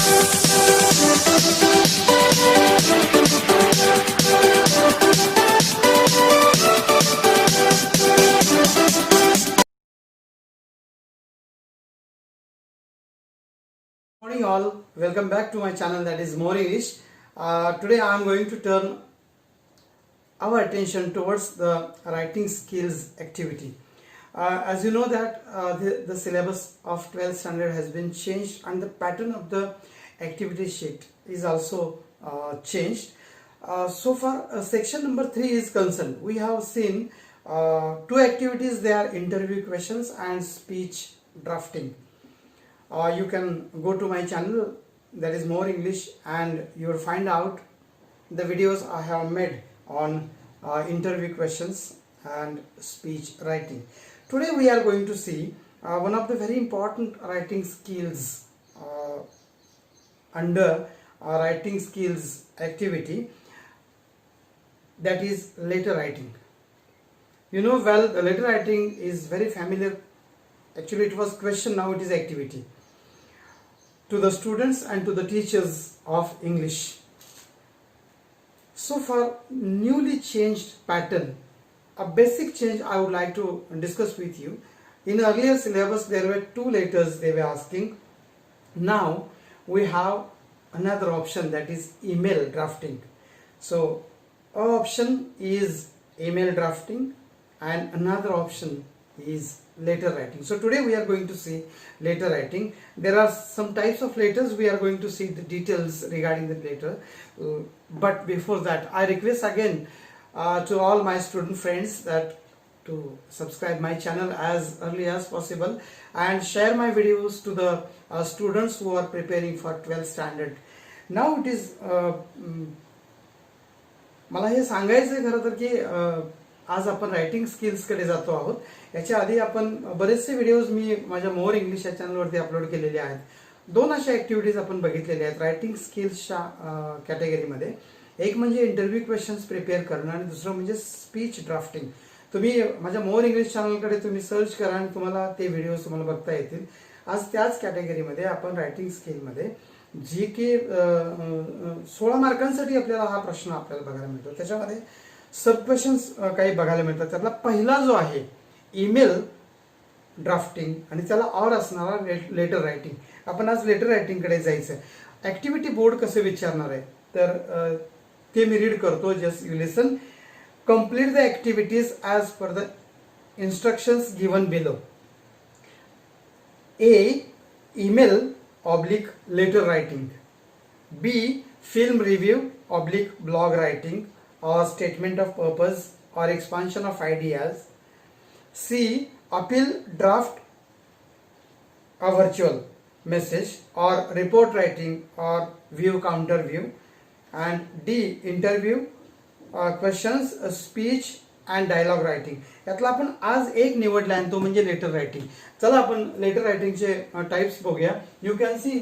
Morning all, welcome back to my channel, that is More English. Today I am going to turn our attention towards the writing skills activity. As you know that the syllabus of 12th standard has been changed and the pattern of the activity sheet is also changed. So far section number 3 is concerned. We have seen two activities. They are interview questions and speech drafting. You can go to my channel, that is More English, and you will find out the videos I have made on interview questions and speech writing. Today we are going to see one of the very important writing skills under writing skills activity, that is letter writing. You know well, the letter writing is very familiar. Actually it was question, now it is activity, to the students and to the teachers of English. So for newly changed pattern, a basic change I would like to discuss with you. In earlier syllabus there were 2 letters they were asking. Now we have another option, that is email drafting. So our option is email drafting and another option is letter writing. So today we are going to see letter writing. There are some types of letters. We are going to see the details regarding the letter. But before that, I request again to all my student friends that to subscribe my channel as early as possible and share my videos to the students who are preparing for 12th standard. Now it is मला हे सांगायचं खरं तर की आज आपण writing स्किल्सकडे जातो आहोत. याच्या आधी आपण बरेचसे व्हिडिओज मी माझ्या मोर इंग्लिश या चॅनलवरती अपलोड केलेले आहेत. 2 अशा ऍक्टिव्हिटीज आपण बघितलेल्या आहेत रायटिंग स्किल्सच्या कॅटेगरीमध्ये. एक म्हणजे इंटरव्ह्यू क्वेश्चन्स प्रिपेअर करणं आणि दुसरं म्हणजे स्पीच ड्राफ्टिंग. तुम्ही माझ्या मोर इंग्लिश चॅनलकडे तुम्ही सर्च करा आणि तुम्हाला ते व्हिडिओज तुम्हाला बघता येतील. आज त्याच कॅटेगरीमध्ये आपण रायटिंग स्किलमध्ये जी की 16 मार्कांसाठी आपल्याला हा प्रश्न आपल्याला बघायला मिळतो. त्याच्यामध्ये सब क्वेश्चन्स काही बघायला मिळतात. त्यातला पहिला जो आहे ईमेल ड्राफ्टिंग आणि त्याला और असणारा लेटर रायटिंग. आपण आज लेटर रायटिंगकडे जायचं. ऍक्टिव्हिटी बोर्ड कसे विचारणार आहे तर ते मी रीड करतो. Just you listen. Complete the activities as per the instructions given below. A. Email oblique letter writing. B. Film review oblique blog writing or statement of purpose or expansion of ideas. C. Appeal draft a virtual message or report writing or view counter view. And D. Interview questions, speech and dialogue writing. यातला आपण आज एक निवडला आणि तो म्हणजे letter writing. चला आपण लेटर रायटिंगचे टाइप्स बघूया. You can see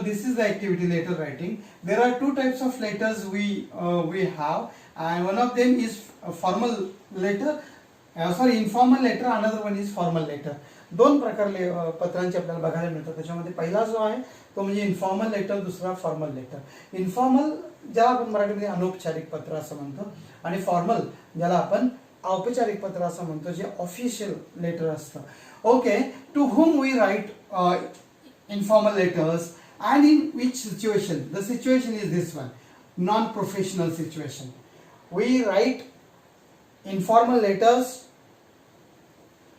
this is the activity letter writing. There are 2 types of letters we have, and one of them is formal letter, informal letter. Another one is formal letter. 2 प्रकारले पत्रांचे आपल्याला बघायला मिळतात. त्याच्यामध्ये पहिला जो आहे तो म्हणजे इन्फॉर्मल लेटर, दुसरा फॉर्मल लेटर. इन्फॉर्मल ज्याला आपण मराठीमध्ये अनौपचारिक पत्र असं म्हणतो आणि फॉर्मल ज्याला आपण औपचारिक पत्र असं म्हणतो, जे ऑफिशियल लेटर असतं. Okay. To whom we write informal letters and in which situation? The situation is this one, non-professional situation. We write informal letters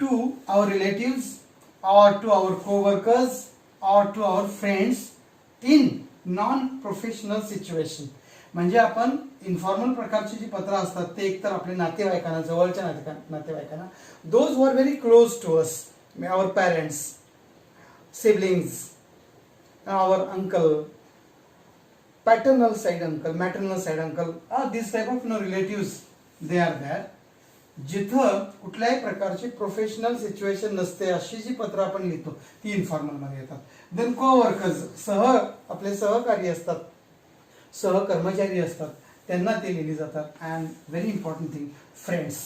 to our relatives or to our co-workers or to our friends in non-professional situation. म्हणजे आपण informal प्रकारची जी पत्र असतात ते एकतर आपल्या नातेवाईकांना, जवळच्या नातेवाईकांना, those who are very close to us, our parents, siblings, our uncle, paternal side uncle, maternal side uncle, this type of relatives, they are there. जिथं कुठल्याही प्रकारची प्रोफेशनल सिच्युएशन नसते अशी जी पत्र आपण लिहितो ती इन्फॉर्मल मध्ये येतात. देन कोवर्कर्स, आपले सहकारी असतात, सहकर्मचारी असतात, त्यांना ते लिहिली जातात. And very important thing, friends.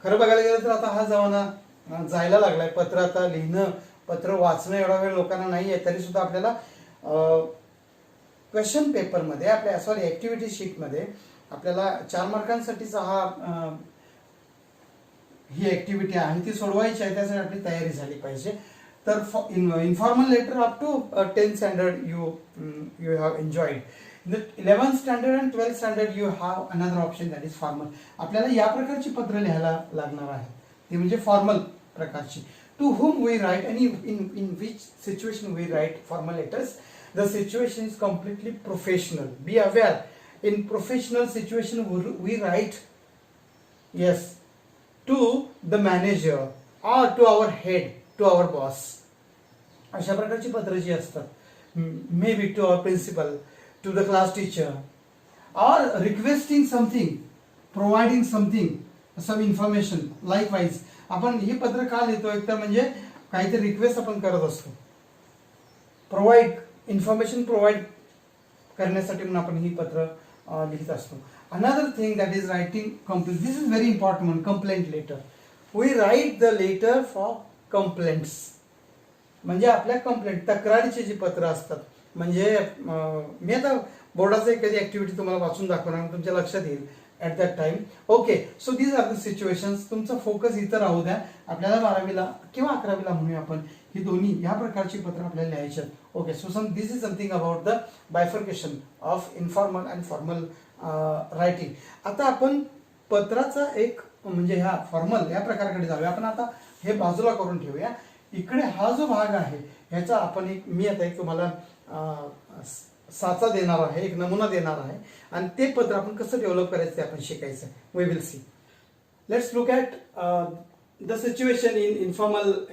खरं बघायला गेलं तर आता हा जमाना जायला लागलाय. पत्र आता लिहिणं, पत्र वाचणं एवढा वेळ लोकांना नाही आहे, तरी सुद्धा आपल्याला क्वेश्चन पेपरमध्ये आपल्या सॉरी ॲक्टिव्हिटी शीटमध्ये आपल्याला 4 मार्कांसाठीचा ही ॲक्टिव्हिटी आहे ती सोडवायची आहे, त्यासाठी आपली तयारी झाली पाहिजे. तर informal letter up to 10th standard you have enjoyed. In the 11th standard and 12th standard you have another option, that is formal. आपल्याला या प्रकारची पत्र लिहायला लागणार आहे, ते म्हणजे फॉर्मल प्रकारची. To whom we write and in which situation we write formal letters. The situation is completely professional. Be aware, in professional situation we write, yes, to the manager or to our head, to our boss. अशा प्रकारची पत्र जी असतात, may be to our principal, to the class teacher, और requesting something, providing something, some information. Likewise आपण ही पत्र का लिहितो, एक तर म्हणजे काहीतरी रिक्वेस्ट आपण करत असतो, प्रोव्हाइड इन्फॉर्मेशन प्रोव्हाइड करण्यासाठी म्हणून आपण ही पत्र लिहित असतो. Another thing that is writing complaint. This is very important. Complaint letter, we write the letter for complaints, म्हणजे आपल्या कंप्लेंट तक्रारीची जी पत्र असतात. म्हणजे मी आता बोर्डाचं एखादी ऍक्टिव्हिटी तुम्हाला वाचून दाखवणार, तुमच्या लक्षात येईल at that time. Okay, so these are the situations. तुमचा फोकस इथं राहू द्या. आपल्याला 12वीला किंवा 11वीला म्हणूया आपण, ही दोन्ही ह्या प्रकारची पत्र आपल्याला लिहायची आहेत. Okay, so this is something about the bifurcation of informal and formal writing. आता आपण पत्राचा एक म्हणजे ह्या फॉर्मल या प्रकाराकडे जाऊया. आपण आता हे बाजूला करून ठेवूया. इकडे हा जो भाग आहे ह्याचा आपण मी आता एक तुम्हाला साचा देणार आहे, एक नमुना देणार आहे, आणि ते पत्र आपण कसं डेव्हलप करायचं ते आपण शिकायचं. We will see. Let's look at the situation in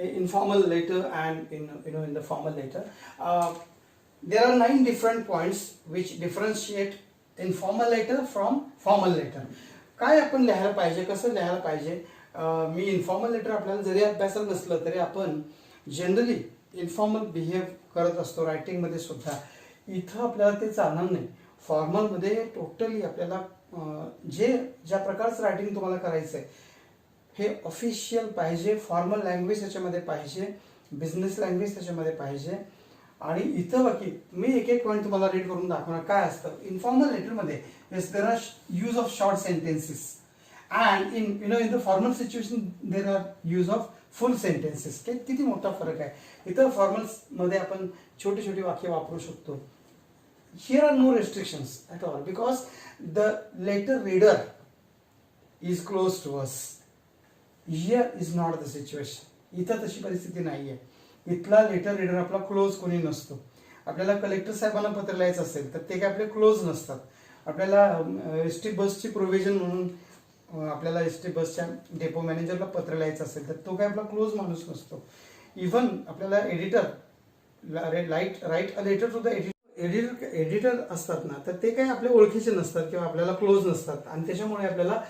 informal letter and in the formal letter. There are 9 different points which differentiate informal letter from formal letter. काय आपण लिहायला पाहिजे, कसं लिहायला पाहिजे. मी इन्फॉर्मल लेटर आपल्याला जरी अभ्यासाला नसलं तरी आपण जनरली इन्फॉर्मल बिहेव करत असतो रायटिंगमध्ये सुद्धा. इथं आपल्याला ते चालणार नाही. फॉर्मलमध्ये टोटली आपल्याला ज्या प्रकारचं रायटिंग तुम्हाला करायचं आहे हे ऑफिशियल पाहिजे, फॉर्मल लँग्वेज त्याच्यामध्ये पाहिजे, बिझनेस लँग्वेज त्याच्यामध्ये पाहिजे. आणि इथं बाकी मी एक एक पॉईंट तुम्हाला रीड करून दाखवणार. काय असतं इन्फॉर्मल लेटरमध्ये, there are use of short sentences, and in the formal situation there are use of full sentences. किती मोठा फरक आहे. इथं फॉर्मल मध्ये आपण छोटी छोटी वाक्य वापरू शकतो. Here are no restrictions at all because the letter reader is close to us. Here is not the situation. इथं तशी परिस्थिती नाहीये. इथला लेटर रीडर आपला क्लोज कोणी नसतो. आपल्याला कलेक्टर साहेबांना पत्र लिहायचं असेल तर ते काय आपले क्लोज नसतात. आपल्याला एसटी बसची प्रोव्हिजन म्हणून आपल्याला एसटी बसच्या डेपो मॅनेजरला पत्र लिहायचं असेल तर तो काय आपला क्लोज माणूस नसतो. इव्हन आपल्याला editor write a letter to the editor असतात ना, तर ते काय आपल्या ओळखीचे नसतात किंवा आपल्याला क्लोज नसतात. आणि त्याच्यामुळे आपल्याला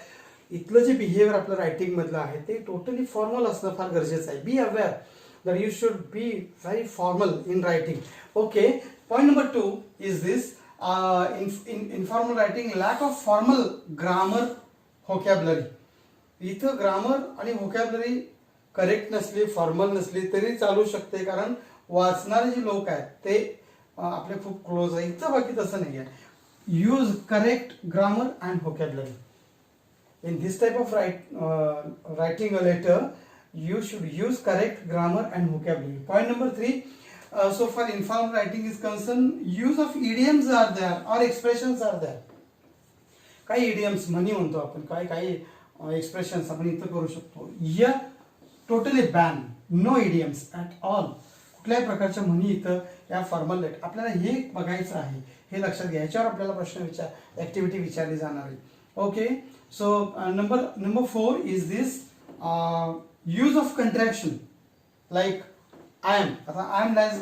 इथलं जे बिहेवियर आपलं रायटिंग मधलं आहे ते टोटली फॉर्मल असणं फार गरजेचं आहे. Be aware that you should be very formal in writing. Okay, point number 2 is this. in formal writing, lack of formal grammar vocabulary. इथं ग्रामर आणि व्होकॅब्युलरी करेक्ट नसली, फॉर्मल नसली तरी चालू शकते, कारण वाचणारे जे लोक आहेत ते आपले खूप क्लोज आहे. इथं बाकी तसं नाही आहे. Use correct grammar and vocabulary in this type of writing a letter. You should use correct grammar and vocabulary. Point number 3, so far informal writing is concerned, use of idioms are there or expressions are there. काही idioms म्हणी म्हणतो आपण, काही expressions आपण इथं करू शकतो. या totally ban, no idioms at all. कुठल्याही प्रकारच्या म्हणी इथं या फॉर्मल लेटर आपल्याला हे बघायचं आहे, हे लक्षात घ्या. याच्यावर आपल्याला प्रश्न ऍक्टिव्हिटी विचारली जाणार आहे. Okay, so number 4 is this use of contraction like I am. I am like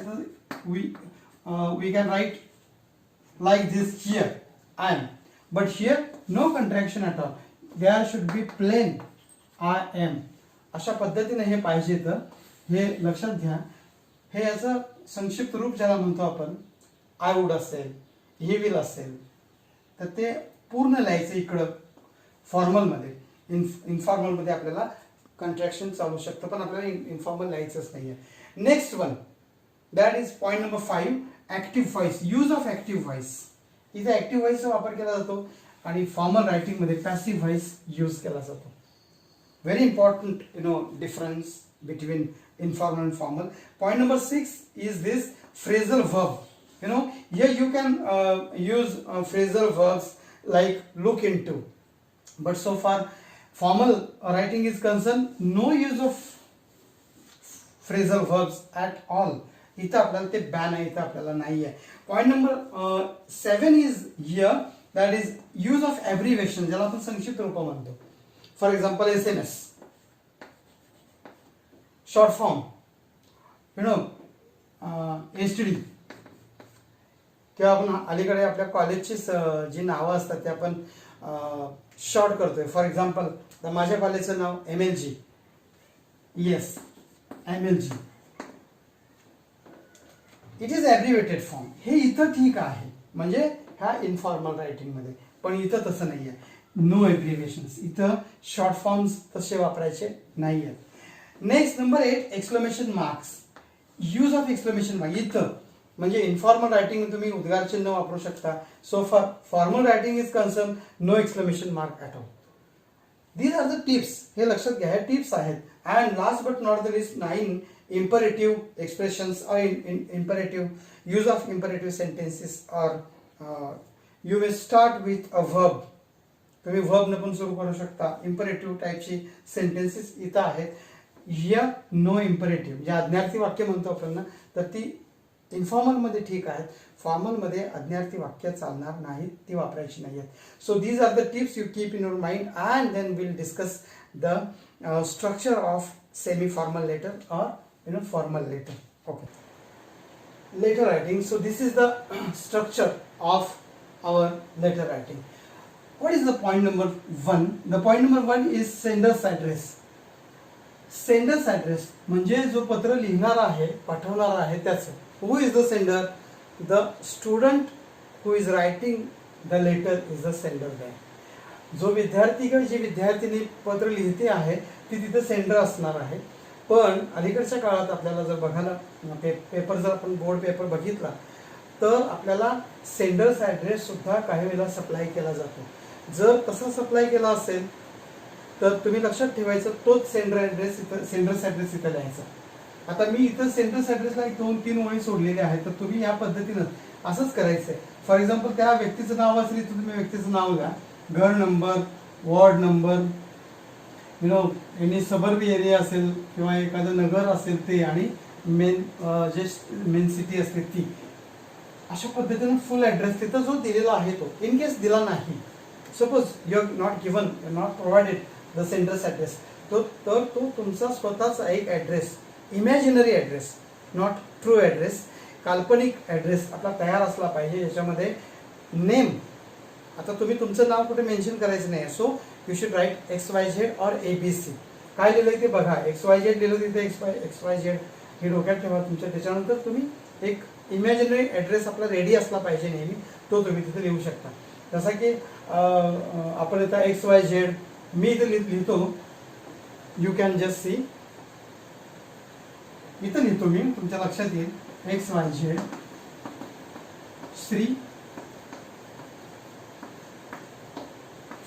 we can write like this here, I am, but here no contraction at all. There should be plain I am. अशा पद्धतीने हे पाहिजे, तर हे लक्षात घ्या. हे याचं संक्षिप्त रूप ज्याला म्हणतो आपण, आय वुड असेल, ही विल असेल, तर ते पूर्ण लिहायचं इकडं फॉर्मलमध्ये. इन्फॉर्मलमध्ये आपल्याला कंट्रॅक्शन चालू शकतं, पण आपल्याला इन्फॉर्मल लिहायचंच नाही आहे. Next one, that is point number 5, active voice, use of active voice. इथे ऍक्टिव्ह व्हॉइसचा वापर केला जातो आणि फॉर्मल रायटिंगमध्ये पॅसिव्ह व्हॉइस यूज केला जातो. Very important, difference between informal and formal. Point number 6 is this phrasal verb. Here you can use phrasal verbs like look into. But so far, formal writing is concerned, no use of phrasal verbs at all. इथं आपल्याला ते ban आहे, इथं आपल्याला नाही आहे. Point number 7 is here, that is use of abbreviation, ज्याला आपण संक्षिप्त रूप म्हणतो. For example SMS, short form, STD, किंवा आपण अलीकडे आपल्या कॉलेजची जी नावं असतात ते आपण शॉर्ट करतोय. फॉर एक्झाम्पल माझ्या कॉलेजचं नाव MLG, yes MLG, it is abbreviated form. हे इथं ठीक आहे, म्हणजे ह्या इनफॉर्मल रायटिंगमध्ये. पण इथं तसं नाही आहे, नो ॲब्रिव्हिएशन्स. इथं शॉर्ट फॉर्म्स तसे वापरायचे नाही आहेत. Next number 8, exclamation marks, use of exclamation mark. इथं म्हणजे इनफॉर्मल रायटिंग तुम्ही उद्गार चिन्ह वापरू शकता. So for formal writing is concern, no exclamation mark at all. These are the tips, हे लक्षात घ्या, हे टिप्स आहेत. And last but not the least 9, imperative expressions or imperative use of imperative sentences, or you may start with a verb. तुम्ही verb ने पण सुरू करू शकता. imperative टाइपची सेंटेन्सेस इथं आहेत. या नो इम्परेटिव्ह, जे आज्ञार्थी वाक्य म्हणतो आपण ना, तर ती इन्फॉर्मल मध्ये ठीक आहेत, फॉर्मल मध्ये आज्ञार्थी वाक्य चालणार नाहीत, ती वापरायची नाही आहेत. So these are the tips you keep in your mind, and then will discuss the structure of semi formal letter or formal letter. Okay, letter writing. So this is the structure of our letter writing. What is the point number 1? The point number 1 is sender's address. Sender's address म्हणजे जो पत्र लिहिणार आहे, पाठवणार आहे त्याचं. Who is the sender? The student who is writing the letter is the sender there. जो विद्यार्थी किंवा जी विद्यार्थिनी पत्र लिहिते आहे ती तिथे सेंडर असणार आहे. पण अलीकडच्या काळात आपल्याला जर बघायला पेपर, जर आपण बोर्ड पेपर बघितला तर आपल्याला सेंडर्स ॲड्रेस सुद्धा काही वेळेला सप्लाय केला जातो. जर तसा सप्लाय केला असेल तर तुम्ही लक्षात ठेवायचं, तोच सेंडर ॲड्रेस इथं, सेंडर्स ॲड्रेस इथं लिहायचा. आता मी इथं सेंडर्स ॲड्रेसला 2-3 ओळी सोडलेले आहेत, तर तुम्ही या पद्धतीनं असंच करायचं आहे. फॉर एक्झाम्पल त्या व्यक्तीचं नाव असेल तर तुम्ही व्यक्तीचं नाव घ्या, घर number, ward number, any suburb area असेल किंवा एखादं नगर असेल ते, आणि जे मेन सिटी असते ती. अशा पद्धतीनं फुल ॲड्रेस तिथं जो दिलेला आहे तो. इन केस दिला नाही, suppose you are not given, not provided the sender's address, तर तो तुमचा स्वतःचा एक address, imaginary address, not true address, काल्पनिक ॲड्रेस आपला तयार असला पाहिजे. याच्यामध्ये नेम, आता तुम्ही तुमचं नाव कुठे मेन्शन करायचं नाही. So you should write XYZ or ABC. काय लिहिलंय ते बघा. XYZ लिहिलं तिथे XYZ हे डोक्यात ठेवा तुमच्या. त्याच्यानंतर तुम्ही एक इमॅजिनरी ॲड्रेस आपला रेडी असला पाहिजे नेहमी, तो तुम्ही तिथे लिहू शकता. जसा की आपण इथं XYZ मी इथं लिहितो, यू कॅन जस्ट सी, इथं लिहितो मी, तुमच्या लक्षात येईल. XYZ Shri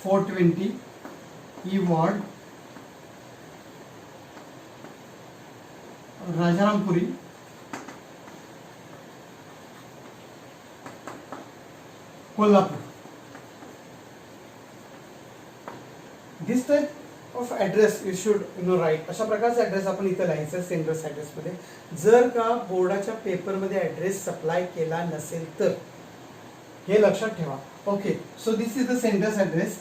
420 E ward, Rajarampuri, Kolhapur. This type of address you should write. अशा प्रकारचा ॲड्रेस आपण इथं लिहायचं सेंडर्स ॲड्रेसमध्ये. जर का बोर्डाच्या पेपरमध्ये ॲड्रेस सप्लाय केला नसेल तर हे लक्षात ठेवा. Okay, so this is the sender's address.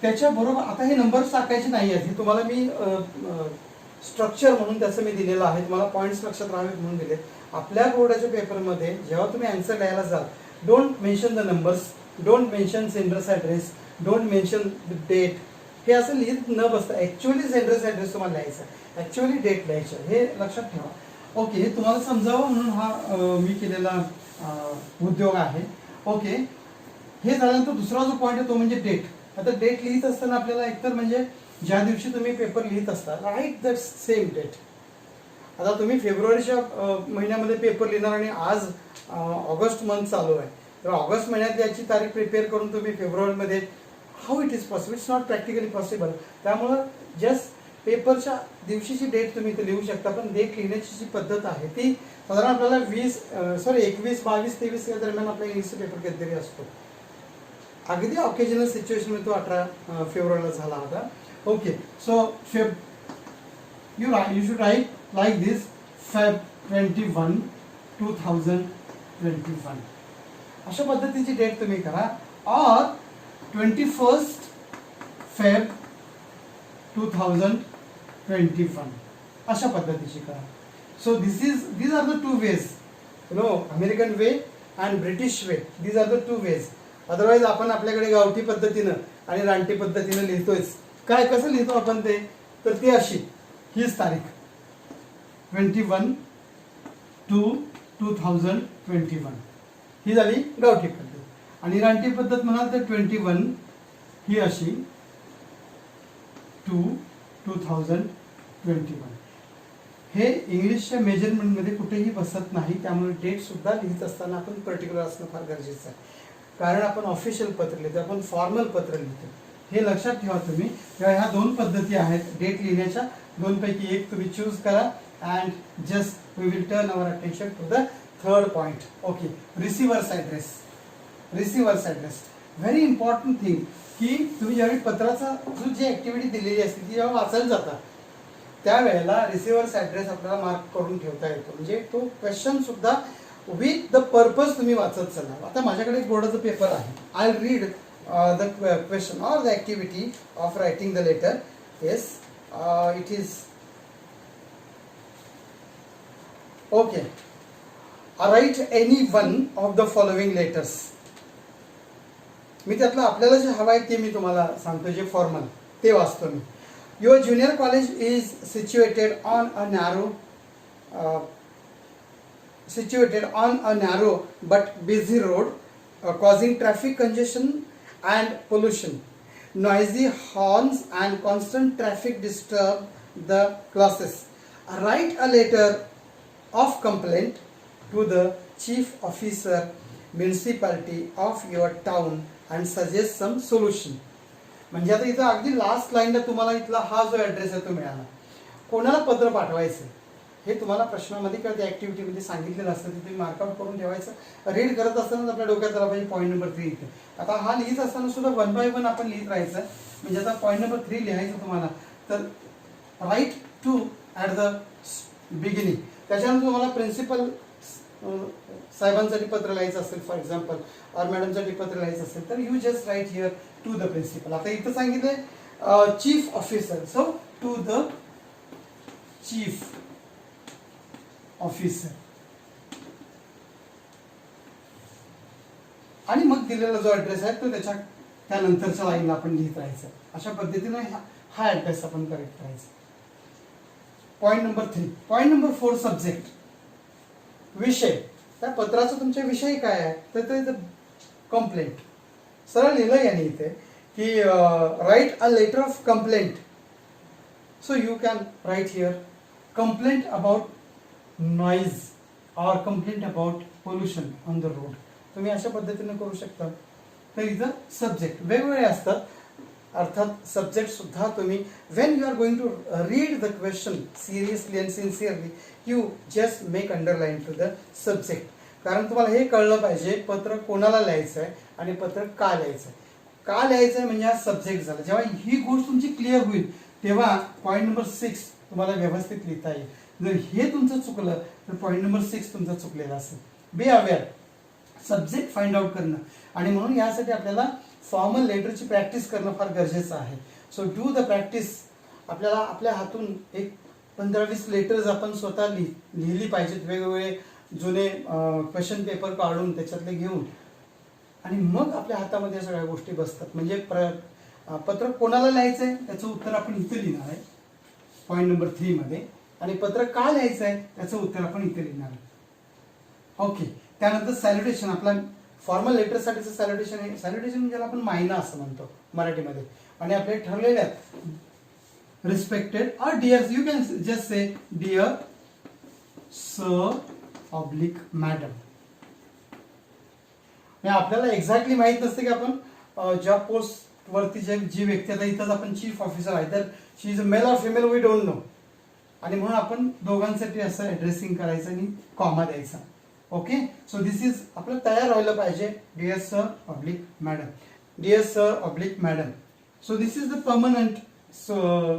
त्याच्याबरोबर आता हे नंबर्स टाकायचे नाही आहेत, हे तुम्हाला मी स्ट्रक्चर म्हणून त्याचं मी दिलेलं आहे, तुम्हाला पॉईंट्स लक्षात राहावेत म्हणून दिले. आपल्या बोर्डाच्या पेपरमध्ये जेव्हा तुम्ही आन्सर द्यायला जाल, don't mention the numbers, don't mention sender's address, don't mention the date. हे असं लिहित न बसता ॲक्च्युअली सेंडर्स ॲड्रेस तुम्हाला लिहायचं, ॲक्च्युअली डेट लिहायचं, हे लक्षात ठेवा. ओके, हे तुम्हाला समजावं म्हणून हा मी केलेला उद्योग आहे. ओके, हे झाल्यानंतर दुसरा जो पॉईंट आहे तो म्हणजे डेट. आता डेट लिहित असताना आपल्याला एकतर म्हणजे ज्या दिवशी तुम्ही पेपर लिहित असता, राईट दॅट सेम डेट. आता तुम्ही फेब्रुवारीच्या महिन्यामध्ये पेपर लिहिणार आणि आज ऑगस्ट मंथ चालू आहे, तर ऑगस्ट महिन्यात याची तारीख प्रिपेअर करून तुम्ही फेब्रुवारीमध्ये, how it is possible, it's not practically possible. त्यामुळं जस्ट पेपरच्या दिवशीची डेट तुम्ही इथे लिहू शकता, पण डेट लिहिण्याची जी पद्धत आहे ती साधारण आपल्याला 21, 22, 23 या दरम्यान आपला इंग्लिशचा पेपर कधीतरी असतो. अगदी ऑकेजनल सिच्युएशन मध्ये तो 18 फेब्रुवारीला झाला होता. Okay, so you should write like this, Feb 21, 2021 अशा पद्धतीची डेट तुम्ही करा, और 21 Feb 2021 अशा पद्धतीची करा. So these are the two ways, American way and British way. These are the two ways. Otherwise आपण आपल्याकडे गावठी पद्धतीनं आणि रानटी पद्धतीनं लिहितोय. काय कसं लिहितो आपण ते, तर ती अशी, हीच तारीख 21/2/2021 ही झाली गावठी पद्धत. आणि रानटी पद्धत म्हणाल तर 21 ही अशी 2/2021. हे इंग्लिशच्या मेजरमेंटमध्ये कुठेही बसत नाही, त्यामुळे डेट सुद्धा लिहित असताना आपण पर्टिक्युलर असणं फार गरजेचं आहे. कारण आपण ऑफिशियल पत्र लिहितो, आपण फॉर्मल पत्र लिहितो, हे लक्षात ठेवा तुम्ही. तेव्हा ह्या दोन पद्धती आहेत डेट लिहिण्याच्या, दोनपैकी एक तुम्ही चूज करा. And just we will turn our attention to the third point. Okay, receiver's address. Receiver's address very important thing, की तुम्ही ज्यावेळी पत्राचा जी ॲक्टिव्हिटी दिलेली असते ती जेव्हा वाचायला जाता त्यावेळेला रिसिव्हर्स ॲड्रेस आपल्याला मार्क करून ठेवता येतो. म्हणजे तो क्वेश्चन सुद्धा विथ द पर्पज तुम्ही वाचत चला. आता माझ्याकडे एक बोर्डाचा पेपर आहे. I read the question or the activity of writing the letter. Yes, it is okay. Write any one of the following letters. मी त्यातलं आपल्याला जे हवं आहे ते मी तुम्हाला सांगतो, जे फॉर्मल ते वाचतो मी. Your junior college is situated on a narrow but busy road, causing traffic congestion and pollution. Noisy horns and constant traffic disturb the classes. Write a letter of complaint to the chief officer municipality of your town and suggest some solution. म्हणजे आता इथं अगदी last लाईनला तुम्हाला इथला हा जो address आहे तो मिळाला. कोणाला पत्र पाठवायचं हे तुम्हाला प्रश्नामध्ये किंवा त्या ॲक्टिव्हिटीमध्ये सांगितलेलं असतं, ते तुम्ही मार्कआउट करून ठेवायचं. रीड करत असताना आपल्या डोक्यात आला पाहिजे पॉईंट नंबर 3 इथे. आता हा लिहित असताना सुद्धा 1 by 1 आपण लिहित राहायचं. म्हणजे आता पॉईंट नंबर 3 लिहायचं तुम्हाला, तर write to at the beginning. त्याच्यानंतर तुम्हाला प्रिन्सिपल साहेबांसाठी पत्र लिहायचं असेल फॉर एक्झाम्पल, और मॅडमसाठी पत्र लिहायचं असेल तर you just write here to the principal. आता इथं सांगितलंय chief officer, so to the chief officer. आणि मग दिलेला जो ॲड्रेस आहे तो त्यानंतरच्या लाईनला आपण लिहित राहायचं. अशा पद्धतीने हा ॲड्रेस आपण करेक्ट करायचा. Point number 3. Point number 4, subject, विषय. त्या पत्राचा तुमच्या विषय काय आहे तर ते कंप्लेंट. सरळ लिहिलं याने इथे की write a letter of complaint. So you can write here complaint about noise और complaint about pollution on the road. तुम्ही अशा पद्धतीने करू शकता. तर इथं सब्जेक्ट वेगवेगळे असतात. अर्थात सब्जेक्ट सुद्धा तुम्ही when you are going to read the question seriously and sincerely, you just make underline to the subject. कारण तुम्हाला हे कळलं पाहिजे पत्र कोणाला लिहायचं आहे आणि पत्र का लिहायचं आहे. का लिहायचं आहे म्हणजे हा सब्जेक्ट झाला. जेव्हा ही गोष्ट तुमची क्लिअर होईल तेव्हा पॉईंट नंबर 6 तुम्हाला व्यवस्थित लिहिता येईल. जर हे तुमचं चुकलं तर पॉईंट नंबर 6 तुमचा चुकलेला असेल. Be aware, subject find out करणं. आणि म्हणून यासाठी आपल्याला फॉर्मल लेटरची प्रॅक्टिस करणं फार गरजेचं आहे. So do the practice. आपल्याला आपल्या हातून एक 15-20 लेटर्स आपण स्वतः लिहिली पाहिजेत, वेगवेगळे जुने क्वेश्चन पेपर काढून त्याच्यातले घेऊन, आणि मग आपल्या हातामध्ये या सगळ्या गोष्टी बसतात. म्हणजे पत्र कोणाला लिहायचं आहे त्याचं उत्तर आपण इथे लिहिणार आहे पॉईंट नंबर 3 मध्ये, आणि पत्र का लिहायचं आहे त्याचं उत्तर आपण इथे लिहिणार आहे. ओके, त्यानंतर सॅल्युटेशन. आपला फॉर्मल लेटरसाठीचं सॅल्युटेशन आहे. सॅल्युटेशन ज्याला आपण मायना असं म्हणतो मराठीमध्ये. आणि आपले ठरलेले आहेत respected or dear. You can just say dear sir oblique madam. आपल्याला एक्झॅक्टली माहित नसते की आपण ज्या पोस्ट वरती जी व्यक्ती आता इथंच आपण चीफ ऑफिसर आहे तर she is a male or female we don't know, आणि म्हणून आपण दोघांसाठी असं ॲड्रेसिंग करायचं आणि कॉमा द्यायचा. ओके, सो दिस इज आपलं तयार व्हायला पाहिजे. Dear sir oblique madam, dear sir oblique madam. So this is the permanent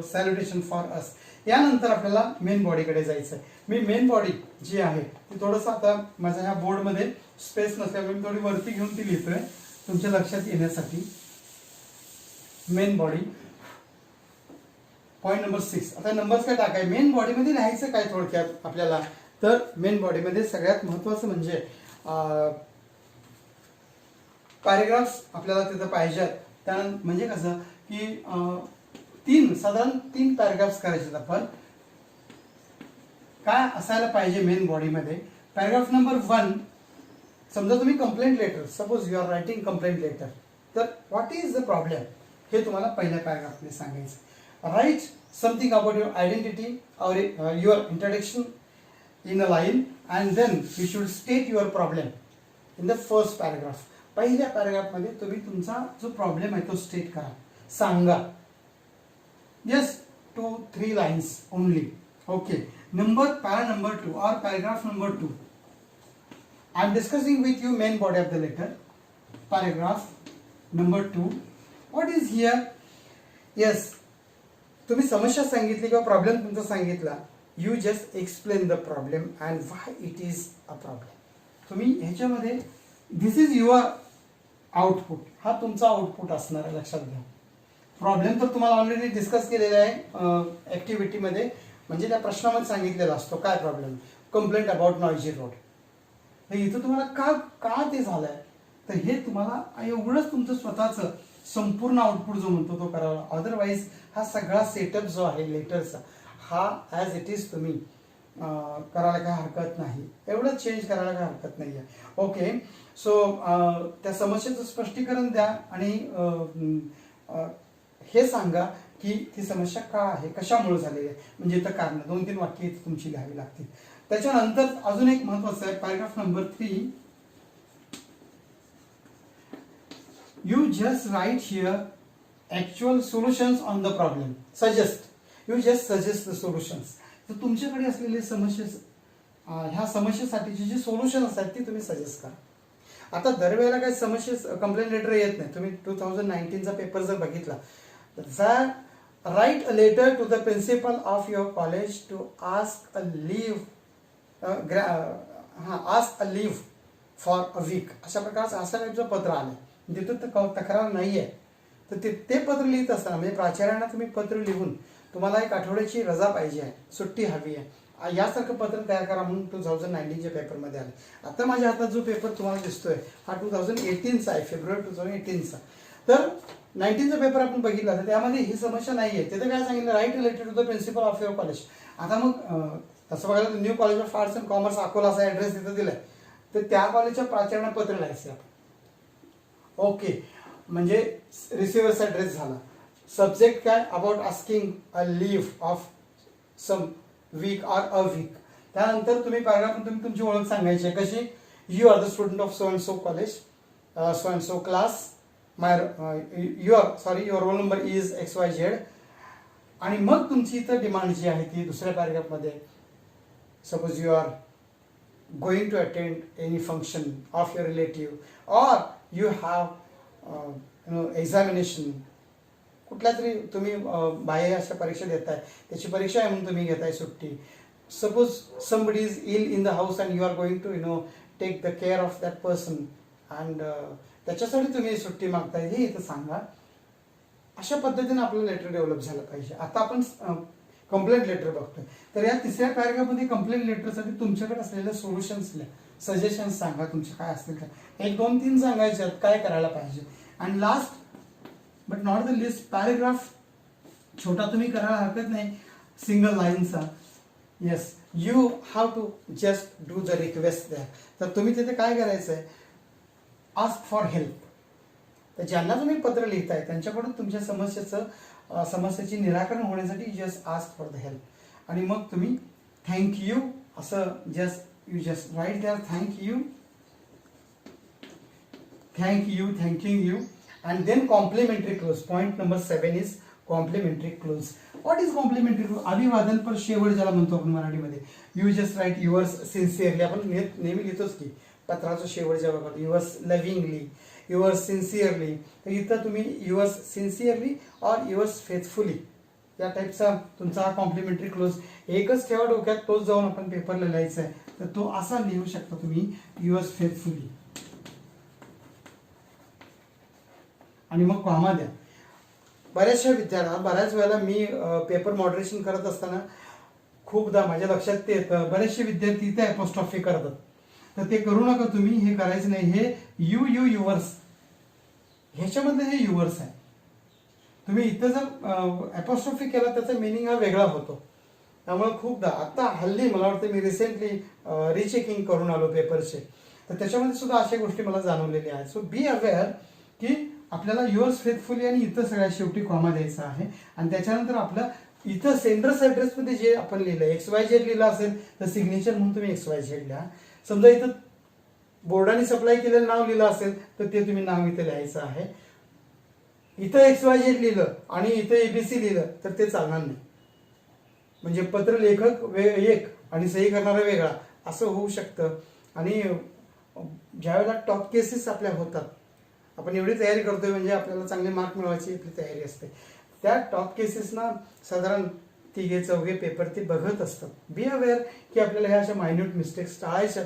salutation for us. यानंतर आपल्याला मेन बॉडीकडे जायचं आहे. मी मेन बॉडी जी आहे ती थोडंसं आता माझ्या ह्या बोर्डमध्ये स्पेस नसल्यामुळे मी थोडी वरती घेऊन ती लिहितोय तुमच्या लक्षात येण्यासाठी. Main body point number 6. आता नंबर्स काय टाकाय मेन बॉडीमध्ये लिहायचं काय थोडक्यात आपल्याला, तर मेन बॉडीमध्ये सगळ्यात महत्वाचं म्हणजे पॅरेग्राफ्स आपल्याला तिथं पाहिजेत. त्या म्हणजे कसं की साधारण तीन पॅरेग्राफ्स करायचे. आपण काय असायला पाहिजे मेन बॉडीमध्ये. पॅरेग्राफ नंबर 1, समजा तुम्ही complaint letter, suppose you are writing complaint letter, तर व्हॉट इज द प्रॉब्लेम हे तुम्हाला पहिल्या पॅरेग्राफमध्ये सांगायचं. Write something about your identity और your introduction in a line and then you should state your problem in the first paragraph. पहिल्या paragraph मध्ये तुम्ही तुमचा जो प्रॉब्लेम आहे तो स्टेट करा, सांगा. Just 2-3 lines only. ओके, पैरा number 2 or paragraph number 2. I am discussing with you main body of the letter. Paragraph number 2. What is here? Yes, तुम्ही समस्या सांगितली किंवा प्रॉब्लेम तुमचा सांगितला. You just explain the problem and why it is a problem. तुम्ही ह्याच्यामध्ये this is your output, हा तुमचा आउटपुट असणार आहे, लक्षात घ्या. प्रॉब्लेम तर तुम्हाला ऑलरेडी डिस्कस केलेला आहे ऍक्टिव्हिटीमध्ये, म्हणजे त्या प्रश्नामध्ये सांगितलेला असतो काय problem. Complaint about noisy road. तर इथं तुम्हाला का ते झालंय, तर हे तुम्हाला एवढंच तुमचं स्वतःचं संपूर्ण आउटपुट जो म्हणतो तो करावा. अदरवाईज हा सगळा सेटअप जो आहे लेटरचा हा ॲज इट इज तुम्ही करायला काय हरकत नाही, एवढं चेंज करायला काय हरकत नाही आहे. ओके, सो त्या समस्येचं स्पष्टीकरण द्या आणि हे सांगा की ती समस्या का आहे, कशामुळे झालेली आहे, म्हणजे इथं कारण 2-3 वाक्य इथं तुमची लिहावी लागतील. त्याच्यानंतर अजून एक महत्वाचं आहे paragraph number 3. You just write here actual solutions on the problem. Suggest, you just suggest the solutions. तर तुमच्याकडे असलेले समस्ये, ह्या समस्येसाठीची जी सोल्युशन असतात ती तुम्ही सजेस्ट करा. आता दरवेळेला काही समस्या कंप्लेंट लेटर येत नाही. तुम्ही 2019चा पेपर जर बघितला तर write a letter to the principal of your college to ask a leave, ask a leave for a week, अशा प्रकारचं अशा टाईपचं पत्र आलं. तिथं तक्रार नाही आहे, तर ते पत्र लिहित असताना म्हणजे प्राचार्यांना तुम्ही पत्र लिहून तुम्हाला एक आठवड्याची रजा पाहिजे आहे, सुट्टी हवी आहे, यासारखं पत्र तयार करा म्हणून 2019च्या पेपरमध्ये आले. आता माझ्या हातात जो पेपर तुम्हाला दिसतोय हा 2018चा आहे, फेब्रुवारी 2018चा. तर 19चा पेपर आपण बघितला तर त्यामध्ये ही समस्या नाही आहे. तिथे काय सांगितलं, write related to the principal of your college. आता मग तसं बघायला new college of arts and commerce Akola असा ॲड्रेस तिथं दिलाय, तर त्या कॉलेजच्या प्राचार्यांना पत्र लिहायचं आपण. ओके, म्हणजे रिसिव्हर्स ॲड्रेस झाला. सब्जेक्ट काय, about asking a leave of some week or a week. त्यानंतर तुम्ही पॅराग्राफ तुम्ही तुमची ओळख सांगायची आहे कशी, you are the student of so and so college, so and so class, your roll number is XYZ. आणि मग तुमची इथं डिमांड जी आहे ती दुसऱ्या पॅराग्राफमध्ये, suppose you are going to attend any function of your relative or you have examination, कुठल्या तरी तुम्ही बाह्य अशा परीक्षा देताय, त्याची परीक्षा आहे म्हणून तुम्ही घेताय सुट्टी. Suppose somebody is ill in the house and you are going to take the care of that person and त्याच्यासाठी तुम्ही सुट्टी मागताय, हे इथं सांगा. अशा पद्धतीने आपलं लेटर डेव्हलप झालं पाहिजे. आता आपण कंप्लेंट लेटर बघतोय, तर या तिसऱ्या पॅराग्राफमध्ये कंप्लेंट लेटरसाठी तुमच्याकडे असलेल्या सोल्युशन्स, सजेशन्स सांगा तुमचे काय असतील का, 1, 2, 3 सांगायचे काय करायला पाहिजे. आणि last but not the least paragraph छोटा तुम्ही करायला हरकत नाही, सिंगल लाईनचा. Yes, you have to just do the request द्या. तर तुम्ही तिथे काय करायचं आहे, आस्क फॉर हेल्प. तर ज्यांना तुम्ही पत्र लिहिताय त्यांच्याकडून तुमच्या समस्येची निराकरण होण्यासाठी just ask for the help. आणि मग तुम्ही थँक्यू असं just you just write there thanking you and then complimentary close. Point number 7 is complimentary close. What is complimentary close? अभिवादन पर शेवट ज्याला म्हणतो आपण मराठीमध्ये. You just write yours sincerely. आपण नेहमी लिहितोच की पत्राचा शेवट जेव्हा करतो युअर्स लव्हिंगली, युअर्स सिन्सिअरली, तर इथं तुम्ही युअर्स सिन्सिअरली और युअर्स फेथफुली या टाईपचा तुमचा हा कॉम्प्लिमेंटरी क्लोज एकच ठेवा डोक्यात. तोच जाऊन आपण पेपरला लिहायचा आहे, तर तो असा लिहू शकता तुम्ही युअर्स फेथफुली आणि मग कॉमा द्या. बऱ्याचशा विद्यार्थ्यांना बऱ्याच वेळेला मी पेपर मॉडरेशन करत असताना खूपदा माझ्या लक्षात ते येतं, बरेचसे विद्यार्थी इथे ॲपोस्ट्रॉफी करतात. तर ते करू नका तुम्ही, हे करायचं नाही. हे युअर्स ह्याच्यामध्ये हे युअर्स आहे. तुम्ही इथं जर ॲपोस्ट्रॉफी केला त्याचा मिनिंग हा वेगळा होतो. त्यामुळे खूपदा आता हल्ली मला वाटतं मी रिसेंटली रिचेकिंग करून आलो पेपरचे, तर त्याच्यामध्ये सुद्धा अशा गोष्टी मला जाणवलेल्या आहेत. सो बी अवेअर की आपल्याला युअर्स फेथफुली आणि इथं सगळ्यात शेवटी कॉमा द्यायचा आहे. आणि त्याच्यानंतर आपलं इथं सेंडर्स ॲड्रेसमध्ये जे आपण लिहिलं XYZ लिहिलं असेल तर सिग्नेचर म्हणून तुम्ही XYZ लिहा. समजा इथं बोर्डाने सप्लाय केलेलं नाव लिहिलं असेल तर ते तुम्ही नाव इथं लिहायचं आहे. इथं XYZ लिहिलं आणि इथं ABC लिहिलं तर ते चालणार नाही. म्हणजे पत्र लेखक एक आणि सही करणारा वेगळा असं होऊ शकतं. आणि ज्यावेळेला टॉप केसेस आपल्या होतात, आपण एवढी तयारी करतोय म्हणजे आपल्याला चांगले मार्क मिळवायची आपली तयारी असते, त्या टॉप केसेसना साधारण 3-4 पेपर ते बघत असतात. बी अवेअर की आपल्याला ह्या अशा मायन्यूट मिस्टेक्स टाळायच्या.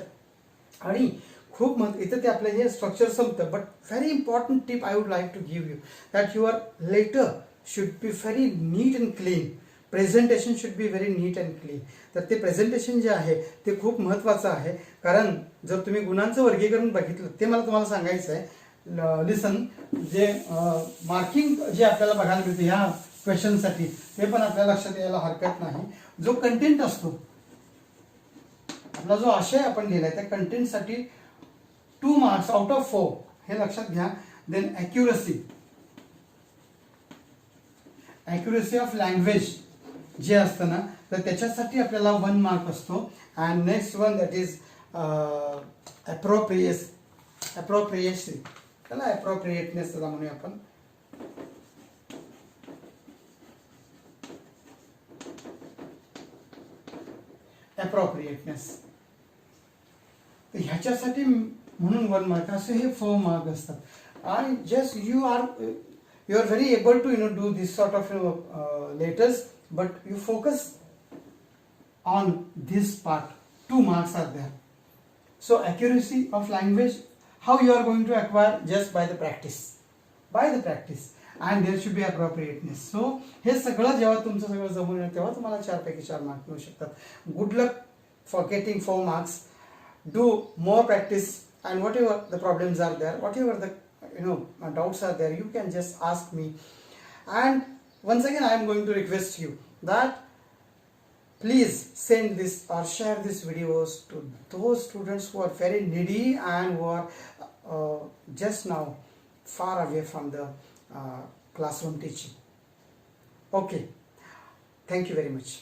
आणि खूप इथं ते आपलं हे स्ट्रक्चर संपतं. But very important tip I would like to give you that your letter should be very neat and clean. Presentation should be very neat and clean. तर ते प्रेझेंटेशन जे आहे ते खूप महत्त्वाचं आहे. कारण जर तुम्ही गुणांचं वर्गीकरण बघितलं ते मला तुम्हाला सांगायचं आहे. लिसन, जे मार्किंग जे आपल्याला बघायला मिळते ह्या क्वेश्चनसाठी ते पण आपल्या लक्षात यायला हरकत नाही. जो कंटेंट असतो आपला, जो आशय आपण लिहिलाय त्या कंटेंटसाठी 2 मार्क्स आउट ऑफ 4 हे लक्षात घ्या. देन ॲक्युरसी ऑफ लँग्वेज जे असतं ना, तर त्याच्यासाठी आपल्याला 1 मार्क असतो. And next one that is appropriation, त्याला अप्रोप्रिएटनेस त्याला म्हणूया आपण. अप्रोप्रिएटनेस ह्याच्यासाठी म्हणून 1 मार्क असे हे 4 मार्क असतात. आणि just you are very able to do this sort of letters, but you focus on this part. 2 marks are there. So accuracy of language, how you are going to acquire? Just by the practice, and there should be appropriateness. So हे सगळं जेव्हा तुमचं सगळं जमून येईल तेव्हा तुम्हाला 4 पैकी 4 मार्क मिळू शकतात. Good luck for getting 4 marks. Do more practice, and whatever the problems are there, whatever the doubts are there, you can just ask me. And once again I am going to request you that please send this or share these videos to those students who are very needy and who are just now far away from the classroom teaching. Okay, thank you very much.